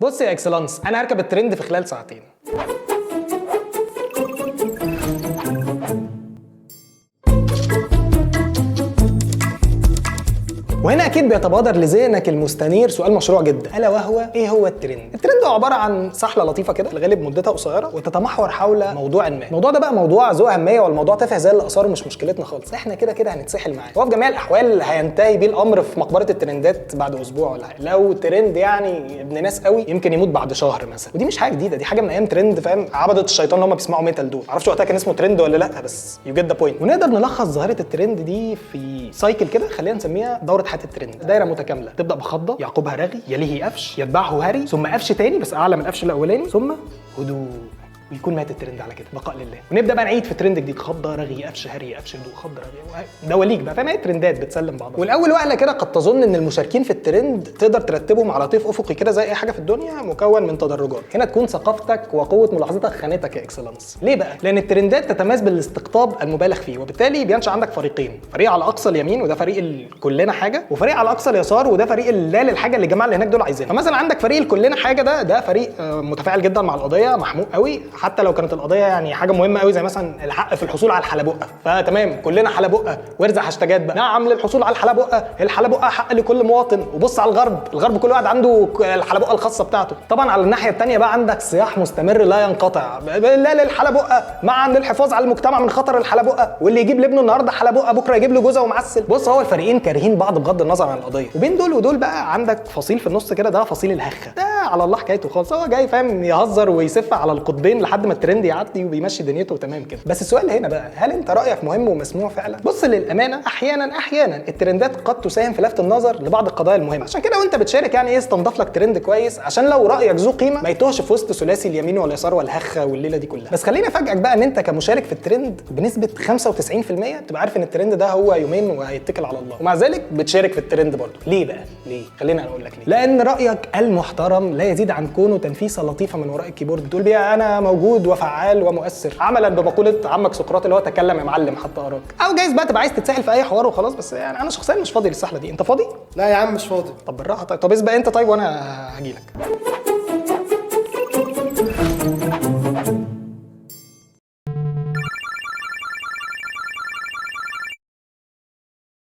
بص يا اكسلانس، انا هركب الترند في خلال ساعتين. وهنا اكيد بيتبادر لذهنك المستنير سؤال مشروع جدا، الا وهو ايه هو الترند؟ الترند هو عباره عن سحله لطيفه كده، الغالب مدتها قصيره وتتمحور حول موضوع ما. الموضوع ده بقى موضوع ذو اهميه والموضوع تافه زي اللي اثاره، مش مشكلتنا خالص، احنا كده كده هنتسحل معاه. وفي جميع الاحوال هينتهي بيه الامر في مقبره الترندات بعد اسبوع ولا حاجه. لو ترند يعني ابن ناس قوي يمكن يموت بعد شهر مثلا، ودي مش حاجه جديده، دي حاجه من ايام ترند، فاهم؟ عبده الشيطان اللي هم بيسمعوا ميتال دول، معرفش وقتها كان اسمه ترند ولا لا، بس يو جيت ذا بوينت. ونقدر نلخص ظاهره الترند دي في سايكل كده، خلينا نسميها دوره حياه الترند، دايره متكامله تبدا بخضه يعقبها رغي يليه قفش يتبعه هري ثم قفش تاني بس اعلى من القفش الاولاني ثم هدوء، ويكون مات الترند على كده، بقاء لله. ونبدا بقى نعيد في ترند جديد، خضه رغي قفش هري قفش هدوء خضه رغي دواليك بقى، فاهم؟ ترندات بتسلم بعضها. والاول وهله كده قد تظن ان المشاركين في الترند تقدر ترتبهم على طيف افقي كده زي اي حاجه في الدنيا مكون من تدرجات. هنا تكون ثقافتك وقوه ملاحظتك خانتك يا اكسلانس. ليه بقى؟ لان الترندات تتميز بالاستقطاب المبالغ فيه، وبالتالي بينشا عندك فريقين، فريق على اقصى اليمين وده فريق كلنا حاجه، وفريق على اقصى اليسار وده فريق لا للحاجه اللي الجماعه اللي هناك دول عايزينها. فمثلا عندك فريق كلنا حاجه، ده فريق متفاعل جدا مع القضيه، محموق قوي، حتى لو كانت القضيه يعني حاجه مهمه قوي زي مثلا الحق في الحصول على الحلبقه، فتمام كلنا حلبقه وارزع هاشتاجات بقى، نعم للحصول على الحلبقه حق لكل مواطن. وبص على الغرب كل واحد عنده الحلبقه الخاصه بتاعته. طبعا على الناحيه الثانيه بقى عندك صياح مستمر لا ينقطع، لا للحلبقه معا للحفاظ على المجتمع من خطر الحلبقه، واللي يجيب لابنه النهارده حلبقه بكره يجيب له جوزه ومعسل. بص، هو الفريقين كارهين بعض بغض النظر عن القضيه، وبين دول ودول بقى عندك فصيل في النص كده، ده فصيل الهخه، ده على الله حكايته خالص، هو جاي فاهم يهزر ويسف على القطبين لحد ما الترند يعدي وبيمشي دنيته تمام كده. بس السؤال هنا بقى، هل انت رايك مهم ومسموع فعلا؟ بص، للامانه احيانا الترندات قد تساهم في لفت النظر لبعض القضايا المهمه، عشان كده وانت بتشارك يعني ايه استنضف لك ترند كويس عشان لو رايك ذو قيمه ما يتوهش في وسط ثلاثي اليمين واليسار والهخه والليله دي كلها. بس خليني افاجئك بقى ان انت كمشارك في الترند بنسبه 95% تبقى عارف ان الترند ده هو يومين وهيتكل على الله، ومع ذلك بتشارك في الترند برضه. ليه بقى؟ ليه؟ خليني اقول لك ليه. لان رايك المحترم لا يزيد عن كونه تنفيسه لطيفه من وراء الكيبورد بتقول بيها انا موجود وفعال ومؤثر، عملا بمقوله عمك سقراط اللي هو تكلم يا معلم حتى اراك. او جايز بقى تبقى عايز تتسحل في اي حوار وخلاص، بس يعني انا شخصيا مش فاضي للسحله دي. انت فاضي؟ لا يا عم مش فاضي. طب بالراحه، طب اسبق انت طيب وانا هجيلك.